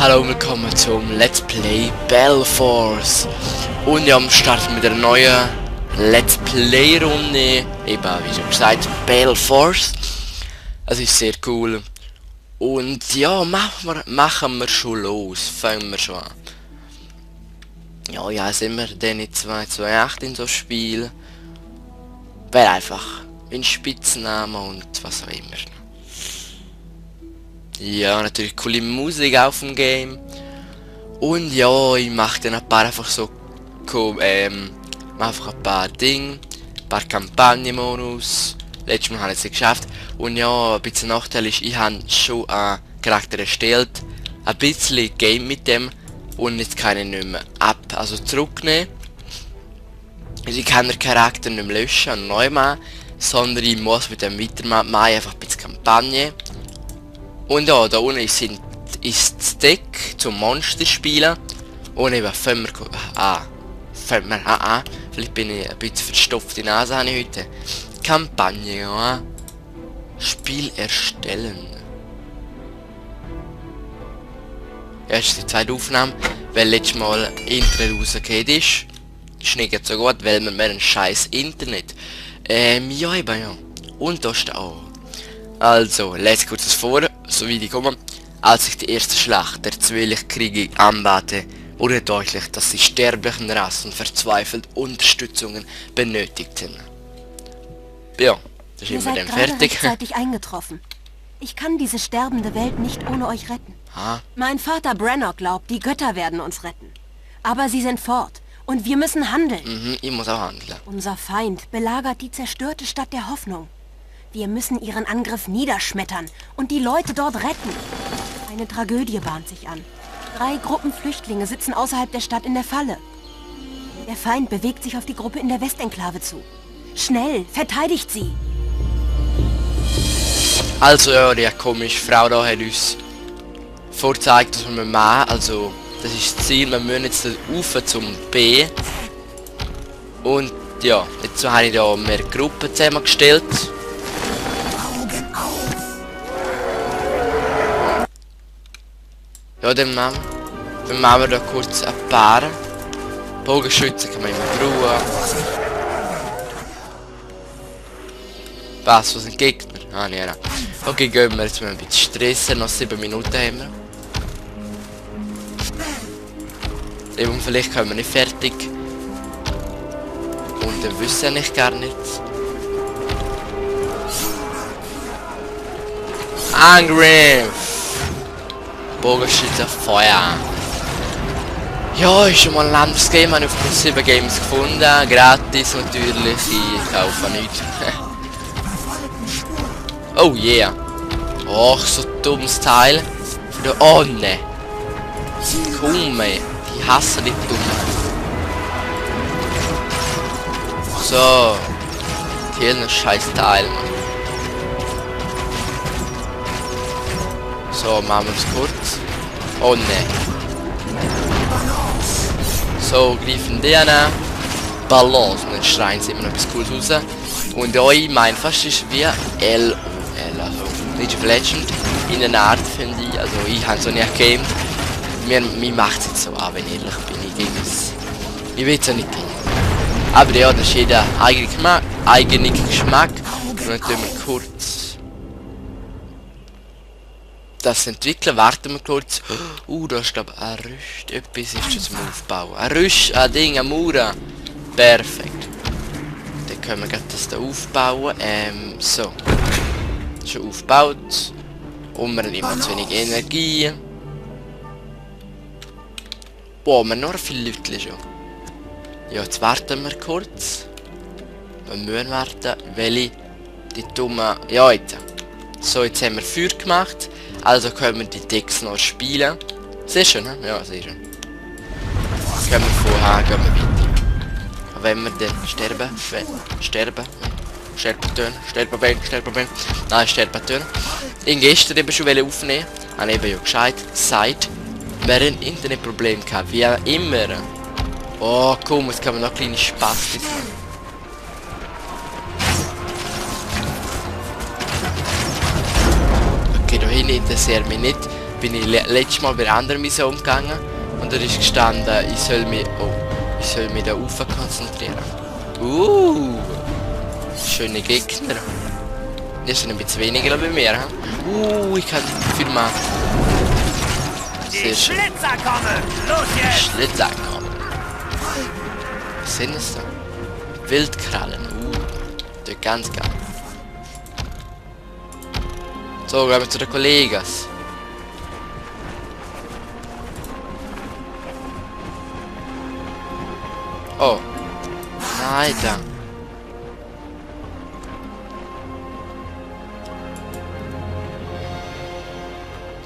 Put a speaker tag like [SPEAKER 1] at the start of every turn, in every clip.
[SPEAKER 1] Hallo und willkommen zum Let's Play Belforce. Und ja, wir starten mit einer neuen Let's Play Runde. Eben, wie schon gesagt, Belforce. Es ist sehr cool. Und ja, machen wir schon los. Fangen wir schon an. Ja, sind wir denn in 228 in so Spiel. Wäre einfach ein Spitzname und was auch immer. Ja, natürlich coole Musik auf dem Game. Und ja, ich mache dann ein paar einfach so einfach ein paar Dinge, ein paar Kampagnenmodus. Letztes Mal habe ich es geschafft. Und ja, ein bisschen Nachteil ist, ich habe schon einen Charakter erstellt, ein bisschen Game mit dem und jetzt kann ich nicht mehr also zurücknehmen. Also ich kann den Charakter nicht mehr löschen und neu machen, sondern ich muss mit dem weitermachen, einfach ein bisschen Kampagne. Und ja, da unten ist das Deck zum Monster spielen. Und eben vielleicht bin ich ein bisschen verstopfte Nase habe ich heute. Kampagne, ja. Spiel erstellen. Ja, das ist die zweite Aufnahme, weil letztes Mal Internet rausgeht ist. Ist nicht so gut, weil wir mehr ein scheiß Internet. Ja eben, ja. Und da steht auch. Also, lese kurz das vor, so wie die kommen. Als ich die erste Schlacht der Zwillichkriege anbate, wurde deutlich, dass die sterblichen Rassen verzweifelt Unterstützungen benötigten. Ja, da sind wir dann fertig.
[SPEAKER 2] Rechtzeitig eingetroffen. Ich kann diese sterbende Welt nicht ohne euch retten.
[SPEAKER 1] Ah.
[SPEAKER 2] Mein Vater Brannock glaubt, die Götter werden uns retten. Aber sie sind fort und wir müssen handeln.
[SPEAKER 1] Ich muss auch handeln.
[SPEAKER 2] Unser Feind belagert die zerstörte Stadt der Hoffnung. Wir müssen ihren Angriff niederschmettern und die Leute dort retten. Eine Tragödie bahnt sich an. 3 Gruppen Flüchtlinge sitzen außerhalb der Stadt in der Falle. Der Feind bewegt sich auf die Gruppe in der Westenklave zu. Schnell, verteidigt sie!
[SPEAKER 1] Also ja, die komische Frau da hat uns vorgezeigt, dass wir machen. Also, das ist das Ziel, wir müssen jetzt rauf zum B. Und ja, jetzt habe ich da mehr Gruppen zusammengestellt. Ja, dann machen wir da kurz ein paar. Bogenschützen kann man immer brauchen. Was sind Gegner? Ah, nein. Okay, gehen wir jetzt mal ein bisschen stressen. Noch 7 Minuten haben wir. Eben, vielleicht kommen wir nicht fertig. Und dann wissen ich gar nichts. Angriff! Bogenschütze Feuer. Ja, ist schon mal ein anderes Game, habe ich auf Plus 7 Games gefunden. Gratis natürlich, ich kaufe nichts. Oh yeah. Och, so dummes Teil. Oh ne. Komm ey. Die hassen die Dummen. So. Kill ein scheiß Teil, Mann. So, machen wir es kurz. Oh ne. So, greifen die an. Balance. Und dann schreien sie immer noch etwas Cooles raus. Und ja, ich meine, fast ist wie LOL. Also League of Legends. In einer Art, finde ich. Also, ich habe so nicht gegamed. Mir macht es jetzt so an, wenn ich ehrlich bin. Ich will es ja nicht gehen. Aber ja, das ist jeder eigene Geschmack. Und dann tun wir kurz das entwickeln, warten wir kurz. Da ist glaube ich ein Rüst. Etwas ist zum Aufbauen. Ein Rüst, ein Ding, ein Mauer. Perfekt. Dann können wir das da aufbauen. So. Schon aufgebaut. Und wir haben immer zu wenig Energie. Boah, wir haben noch viele Leute schon. Ja, jetzt warten wir kurz. Wir müssen warten, welche die dummen... Ja, jetzt. So, jetzt haben wir Feuer gemacht. Also können wir die Decks noch spielen. Sehr schön, ne? Ja, sehr schön. Gehen wir vorher, gehen wir weiter. Wenn wir dann sterben, sterben. Nein, sterben. Ich gestern eben schon aufnehmen. Habe eben ja gesagt, wir haben ein Internetproblem gehabt, wie immer. Oh komm, jetzt können wir noch kleine Spastis machen. Okay, da hinten interessiert mich nicht, bin ich letztes Mal bei einer anderen Mission umgegangen und da ist gestanden, ich soll mich da rauf konzentrieren. Schöne Gegner. Das sind ein bisschen weniger bei mir. Ich kann viel machen. Sehr schön.
[SPEAKER 3] Schlitzer kommen! Los jetzt!
[SPEAKER 1] Schlitzer kommen. Was sind es da? Wildkrallen. Das ist ganz geil. So, gehen wir zu den Kollegen. Oh. Nein, da.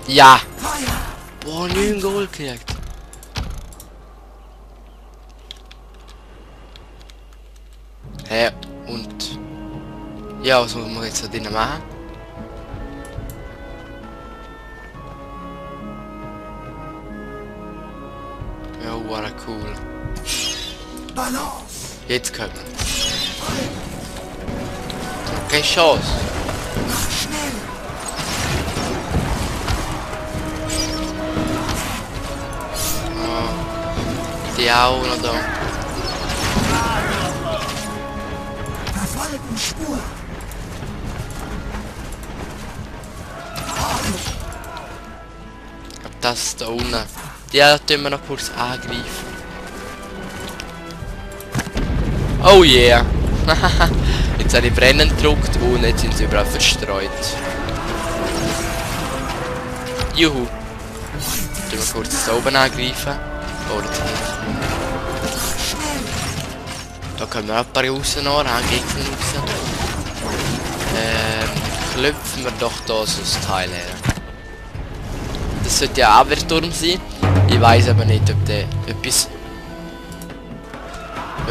[SPEAKER 1] Ja. Boah, 9 Goal gekriegt. Hä? Und... Ja, was muss man jetzt da drinnen machen? Ja, war cool. Jetzt können wir. Keine Chance. Oh, die auch noch da.
[SPEAKER 3] Spur.
[SPEAKER 1] Ich glaub, das da unten. Ja, tun wir noch kurz angreifen. Oh yeah. Jetzt habe ich Brennen gedrückt und jetzt sind sie überall verstreut. Juhu. Tun wir kurz da oben angreifen. Oder da können wir auch ein paar raus noch, Gegner raus. Klopfen wir doch da so ein Teil her. Das sollte ja ein Abwehrturm sein. Ich weiß aber nicht, ob der etwas...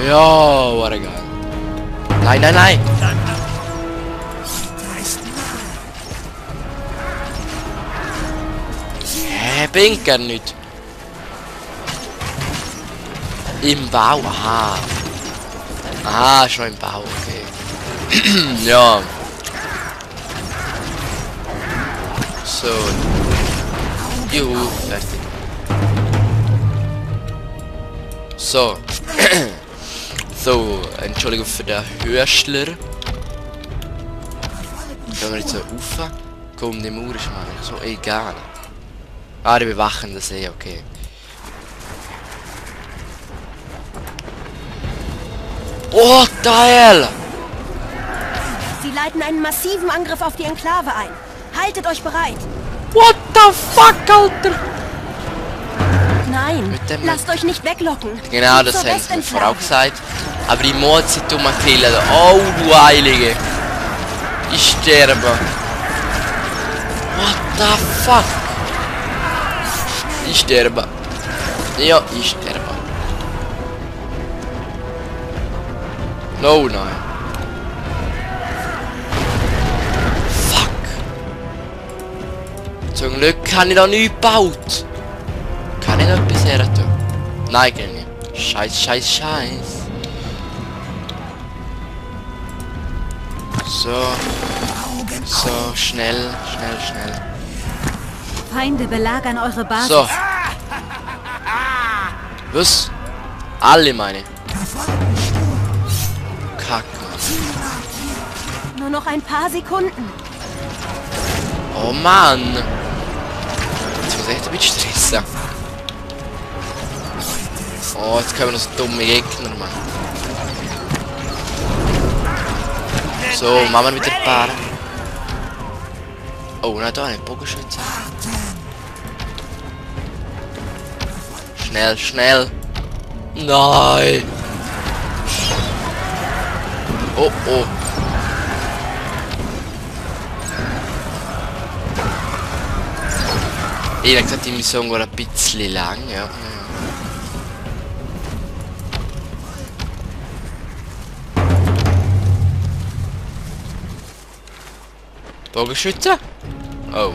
[SPEAKER 1] Ja, war geil. Nein, nein, nein! Hä, bringt gar nicht. Im Bau, aha. Aha, schon im Bau, okay. Ja. So. Juhu, fertig. So. So, Entschuldigung für den Hörschler. Gehen wir jetzt so rauf. Komm, die Mauer ist mir so egal. Ah, die bewachen das eh, okay. Oh, geil!
[SPEAKER 2] Sie leiten einen massiven Angriff auf die Enklave ein. Haltet euch bereit.
[SPEAKER 1] What the fuck, Alter?
[SPEAKER 2] Nein,
[SPEAKER 1] Mit dem-
[SPEAKER 2] lasst euch nicht weglocken.
[SPEAKER 1] Genau,
[SPEAKER 2] Geht
[SPEAKER 1] das
[SPEAKER 2] zur
[SPEAKER 1] haben sie mir
[SPEAKER 2] Westenklave.
[SPEAKER 1] vorau gesagt. Aber die Mozi tun wir killen. Oh, du Heilige. Ich sterbe. What the fuck? Ich sterbe. Ja, ich sterbe. No, nein. Fuck. Zum Glück kann ich da nichts gebaut. Kann ich noch etwas her tun? Nein, geht nicht. Scheiß, scheiß, scheiß. So. So, schnell, schnell, schnell.
[SPEAKER 2] Feinde belagern eure Basis.
[SPEAKER 1] So. Was? Alle meine. Kack.
[SPEAKER 2] Nur noch ein paar Sekunden.
[SPEAKER 1] Oh Mann. Jetzt muss ich echt ein bisschen stressen. Oh, jetzt können wir noch so dumme Gegner machen. So, machen wir wieder ein paar. Oh, nein, da nicht Bogenschütze. Schnell, schnell. Nein. Oh, oh. Ehrlich gesagt, die Mission war ein bisschen lang, ja. Bogenschütze? Oh.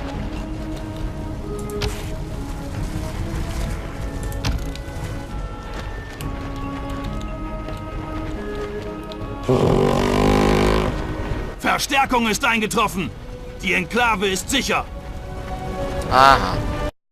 [SPEAKER 3] Verstärkung ist eingetroffen. Die Enklave ist sicher.
[SPEAKER 1] Aha.